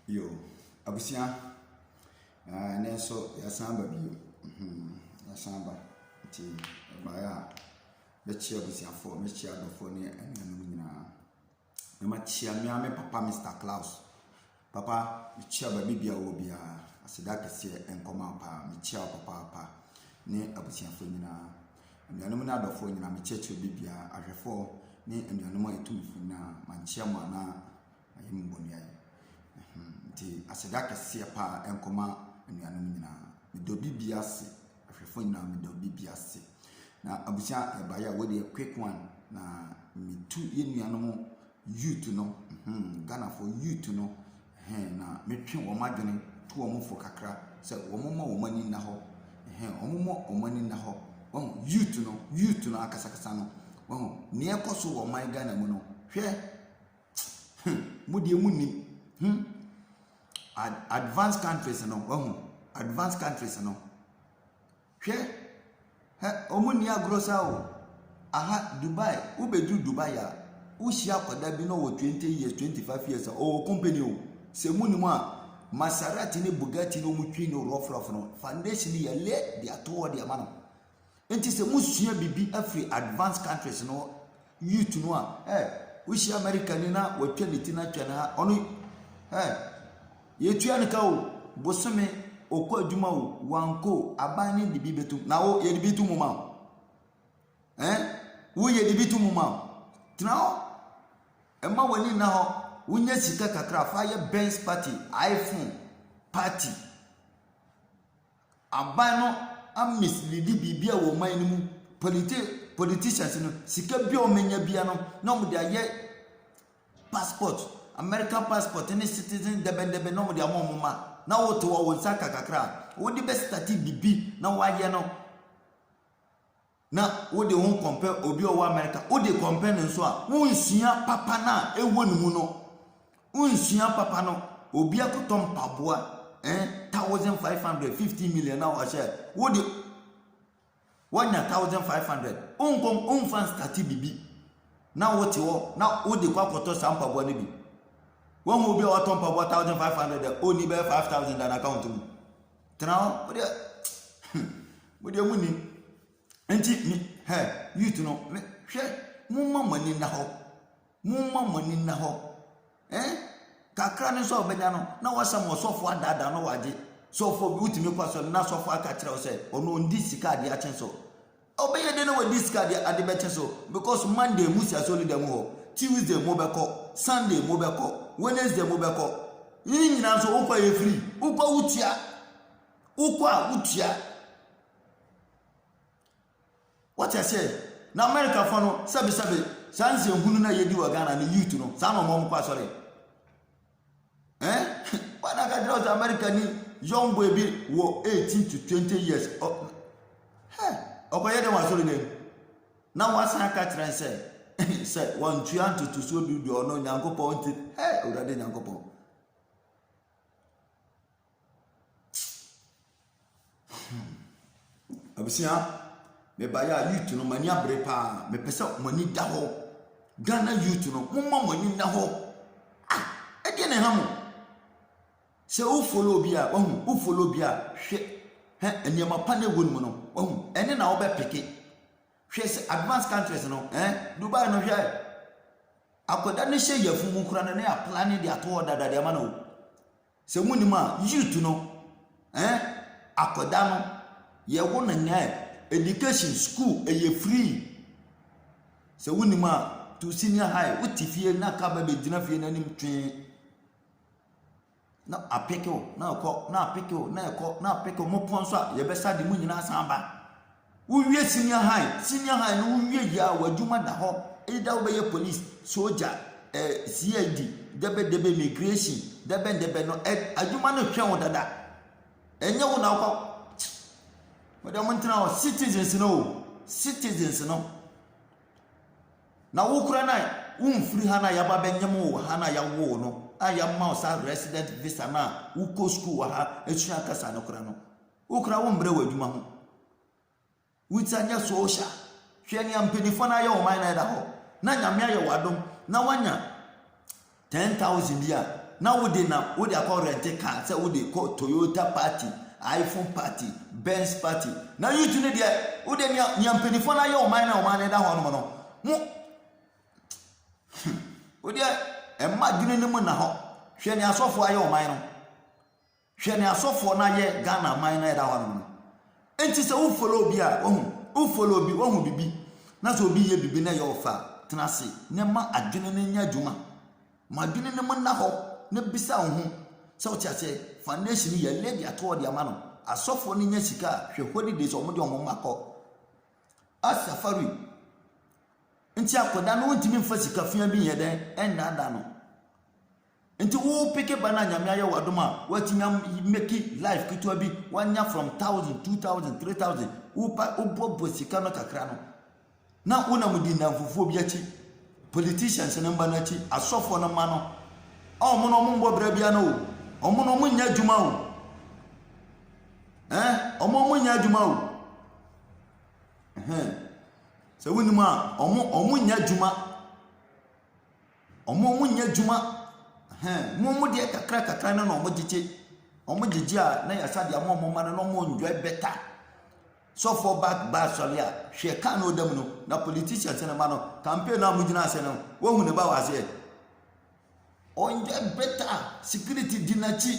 Yo, abusia, nenso yasamba bio. Yasamba nti baya bechi abusia fo, mechi adofo ne enanu nyina. Me machia me papa Mr. Klaus. Papa, mechi ababi bia wo bia, aseda kese enkoma pa, mechi papa ne abusia fo nyina. Enanu na adofo nyina mechi bibia ahwefo ne enanu etumfo na manchia mo na ayemboni ayi. Nti aseda kese pa enkoma enanu nyina. Medo bibia se, ahwefo nyina medo bibia se. Na abusia ebaya wo de quick one na metu yenuanu youth no Ghana for youth no na metwe wo madwene to wo mfo kakra se wo momma wo mani na ho wo mani na ho wo youth no akasakasa no wo ne ekoso wo man Ghana mu no hwe mudie munni advanced countries no wo advanced countries no hwe omuni agrosa o aha Dubai ubedu Dubai ya ushia koda bi no 20 years 25 years o company o se muni mu a Maserati ne Bugatti no mutwi no rough no foundation ya le dia to dia ma no enti se musua bibi afri advanced countries no youth no a ushia America ni na watwa ne tina twa na ono yetua ne ka o bosome okọ adwuma o wanko abani de bibetu na wo ye de bitu mu ma wo ye de bitu mu ma tna emma wani na ho wunya sika kakra fa ye Benz party iPhone party abano am mislead bibia wo man ni mu politicians no sika bia o menya bia no na mo de aye passport American passport ni citizen debe no mo de amomma na woto wo wonsaka kakra wo di best stati bibi na waye no na wo de won compare obi o wa America wo de compare nso a wonsua papa na ewo ne mu no wonsua papa no obi akotom paboa 1550 million na wa share wo de 1500 on fan stati bibi na wote wo na wo de kwakoto sampaboa ne bi one will be our top of 1,500, only by 5,000 an account to me. Now, with your money, and me, hey, you to know, share more money now, more money now. Kakran so bedano, now was some more software that I know I did. So for beauty, me person, not so far catcher say, or no, this card, the action so. Obey the know this card at the better so, because Monday, Musia solid the more, Tuesday, mobile call, Sunday, mobile call. Wednesday mobeko yin na so ukwa ye free ukwa utia what I say na America for no sabi sanse hunu na yedi wa Ghana ni youth no sa no mo kwa sore wana ka draw America ni young boy bi wo 18 to 20 years okoye de wa sore ne na wasan ka tren say one triangle to so bi do no nyankopon ti urade nyankopon abusia me baya youth no mani abre pa me pese mani da ho Ghana youth no momma mani na ho ege ne hamu se o follow bia o follow bia hwe enema pa na wonu no ene na wo be peke hwe advanced countries no Dubai no hwe akoda ne hye yafu mu kura na ya plan de ato dada de ma no se muni ma youth no akoda no ye wo na nya education school ye free se wuni ma to senior high utifie na ka ba be dina fie na nim twen na apeko na ko na apeko na ko na apeko mo pon so ye be sa de mu nyina san ba uwie senior high no uwie ya wadwuma da ho either we police soldier CID debe immigration debe no adwuma no hwe wo dada enye wo na ko madam ntina citizens no na wo kura na umfiri hana ya ba benyem wo hana ya wo no aya ma sa resident visa na wo ko school wa ha etua kasa no kura no wo kura wo mbre wadwuma ho witanya social hwe ni ampenifo na ya o man na da ho na nyame ya wadom na wanya 10,000 bia na wode akọ rent car say wode call Toyota party, iPhone party, Benz party. Na youth ne dia wode nya mpanifo na ye o man na da ho no no. Mo wode emma dwene ne mu na ho. Hwe ne asofo aye o man no. Hwe ne asofo na ye Ghana man na da ho no. Enti se wo follow bi a wo follow bi wo hu bibi. Na so obi ye bibi na ye ofa tenase ne ma adwene ne nya dwuma. Ma dwene ne mu na ho ne bisa wo hu. Se wo tiase foundation ye lady ato de ama no. Asofo ne nya sika hwe holidays omo de omo makọ. Asafari nti akoda no ntimi mfa sika fia bi ye den enada no. Nti wo peke bana nyame aye wadoma watinya make life kitwa bi wanya from 1000 2000 3000 upa obobo sika no kakra no na una mudi na fufuo bi achi politicians ne mba na achi asofo no ma no omo no mo mbobra bia no omo no mo nya djuma o omo mo nya djuma o se woni ma omo nya djuma omo mo nya djuma mo de kakra na no mo gigi a na ya sade amo mo ma no mo enjoy better so for back sorry a hwe ka no dam no na politicians na ma no campaign na mo gina ase no wo hu ne ba wa ase o enjoy better security dinachi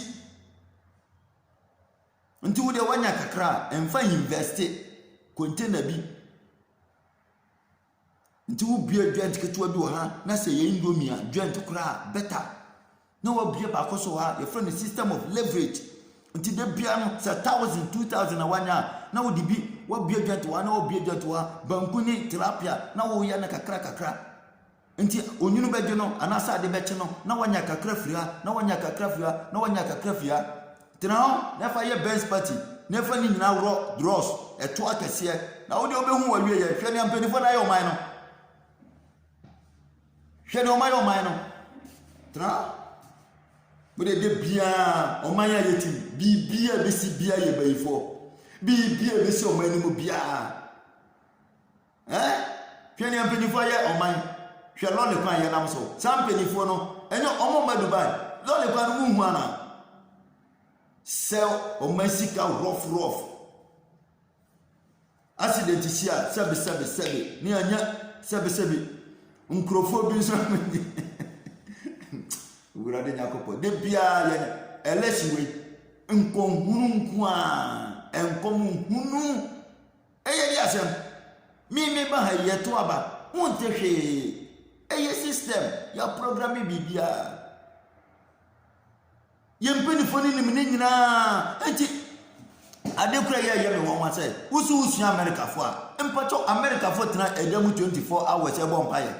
nti wo de wanya kakra emfa invest container bi nti wo bia dwent ketewa bi wo ha na se ye indomie a dwent kra better. No wa bia ba ko so ha your friend system of leverage until the bia no 1000 2000 na wanya na wo dibi wa bia dwant wa na wo bia dwant wa banku ni terapia na wo ya na kakra nti onyunu beje no anasa ade beche no na wanya kakra fria na wanya kakra fria na wanya kakra fria tena na fa ye Benz party na fa ni nyina wro draws eto akese na wo de obehu wa wie ye hwe ne ampanifo na ye oman no hwe ne oman no tena Bude de bia o man ya yeti bibia besi bia ye bayifo bibia besi o man ni mu bia hwe ne ampanifo ye o man hwe lole kwan ye nam so sam panifo no enyo omo ma Dubai lole kwan mu hu ana sell o man sika rough accident sia sebe ni anya sebe nkrofo bi so Urade nyakopo de bia ye elesiwe nkonhunu nko a enkomunhunu eye di asem mi ba ha ye to aba wonte hwe eye system ya programme bibia ye mpeni foni ni me nyina enti ade kura ye me won wa say usu America fo a mpacho America fo tena edam 24 hours e bon paye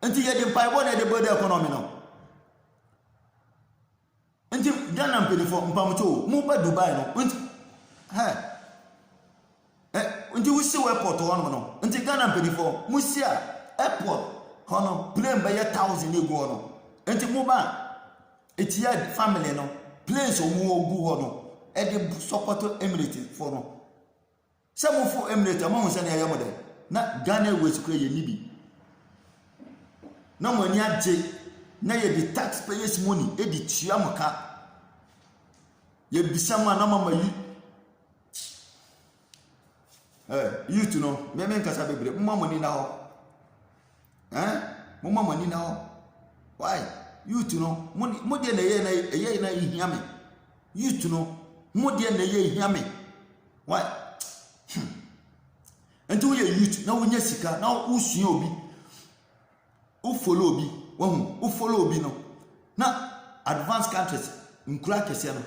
Nti ye de pai bona de border economy no. Nti Ghana mpelifo mpamcho mu ba Dubai no. Nti nti wusi airport one no. Nti Ghana mpelifo mu si a airport hono plane ba ye 1000 ego no. Nti mu ba etia family no. Planes omu ogu ho no. E de support Emirates for no. Se mu fu Emirates amon se na ye mo de. Na Ghana Airways kure ye nibi. Na money aje na ye the taxpayers money e di tua maka ye bisama na mama yi you to know me nkasa bebre mama money na ho mama money na ho why you to know mo de na ye na ihia me you to know mo de na ye ihia me why enti wo ye youth na wo nya sika na wo sua obi follow obi no na advanced countries nkura kese no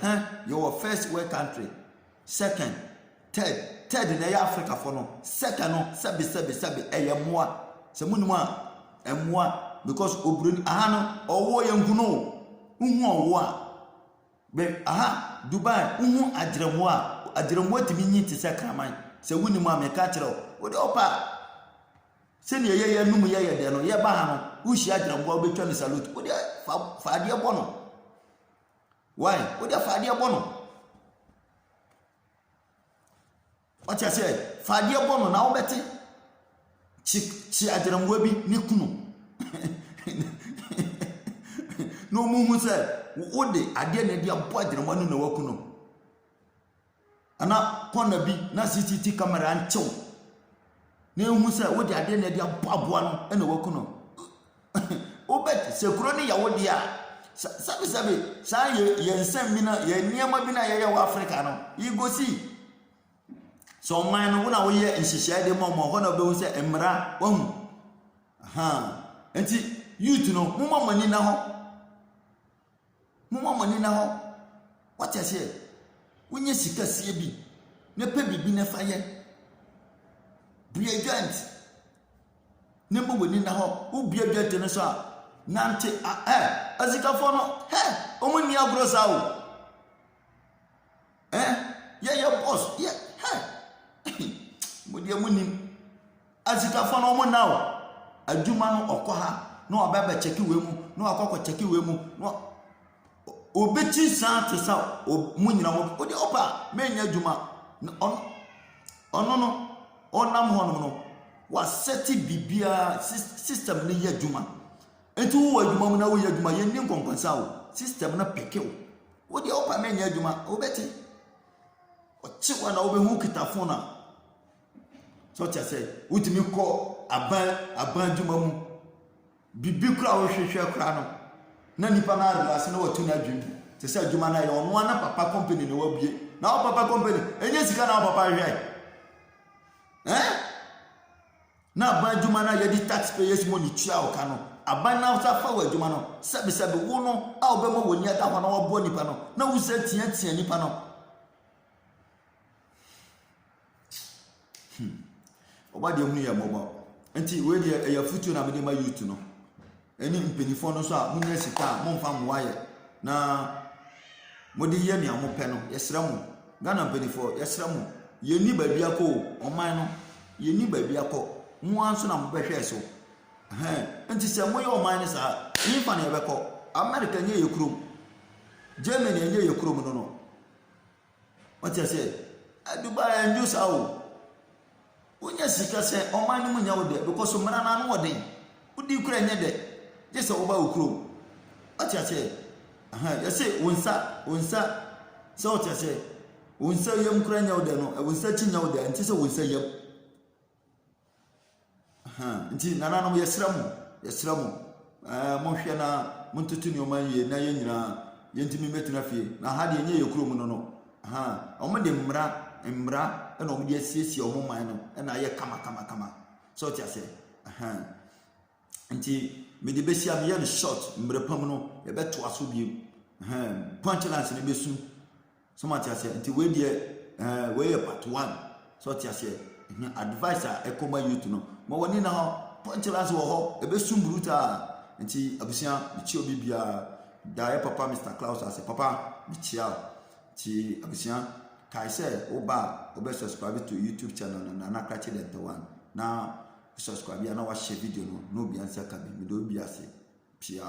your first world country second third na ya Africa for no second no sabe eyemwa se munum a emwa because obroni aha no owo ye nkuno uhu owo a be aha Dubai uhu adiremwa timi nyi te se kraman se wuni mu ameka kire wo de opa se ne ye num ye de no ye ba ha no ushi adiremwa obetwa ni salute wo de faade bono why wo de faade bono what you say faade bono na wo beti chi adiremwa bi ni kunu no mu say wo de ade na dia bo agyerema no na waku no ana pona bi na CCTV camera anchew na ehu say wo de ade na dia bo aboa no na waku no obet se kuro ne yawo dia sabi sa yensem bi na ye niema bi na ye wa Africa no you go see so man no na wo ye nhihye de mo ho na be wo say emra wahu enti youth no mumma mani na ho what you say wonye sika sie bi ne pe bibi ne fa ye brilliant ne mo wani na ho wo brilliant ne so a nante azika fo no omuni agro sa wo ye boss ye mo dia munim azika fo no mo na wo adwuma no okoha no obaba cheki we mu no akokọ cheki we mu no obeti san te sa mu nyina mo odi opa menya adwuma ono no onam ho no wa seti bibia system ne ye adwuma entu wo adwuma mu na wo ye adwuma ye ndi nkonkonsa wo system na peke wo odi opa menya adwuma obeti ochiwa na obehu kitafo na so tia say utimi ko aban adwuma mu bibi kura wo hwehwe kura no na nipa na relase na watu na adwum te say adwuma na ye ono na papa company ne wabie na o papa company enye sika na o papa hwe na aban adwuma na ye di taxpayers money tua o ka no aban na uta fa wa adwuma no sebe wo no a obema woni ada ho na wo bo nipa no na wo se tia nipa no obade mu ya mobo enti we de ya futu na me ma youth no eni mpenifo no so a munya sika momfa moaye na modi ye ne amope no yesra mu Ghana mpenifo yesra mu ye ni ba bia ko oman no ye ni ba bia ko mu anso na mbehwe so enti se mo ye oman ne sa nipa na yebeko America nye ye krom Germany nye ye krom no what you say Dubai enjo sa o unya sika se oman no munya wo de because mara na no wo de udi kura nye de just oba ukro what you say you say wonsa so what you say wonsa yem kura nya wo de no wonsa chi nya wo de anti se wonsa yem nti nana no yesra mu mo hwe na montutu ni oman ye na ye nyina ye ntimi metuna fie na ha de nye ye kuro mu no omo de mmra na omo de asiesie omo man no na ye kama so what you say nti me de besia me ye short mbrepam no ye beto aso bi punchlines ne besu so much as nti we de we part 1 so what you say advisor ekoma youth no mo woni na ho punchlines wo ho e besu mbruta nti abusia bichi obi bia da ye papa Mr. Klaus ase papa bichia ti abusia kai say oba obe subscribe to YouTube channel na na krachi the one na subscribe ya na wa share video no bi ansa ka bi do bi ase pia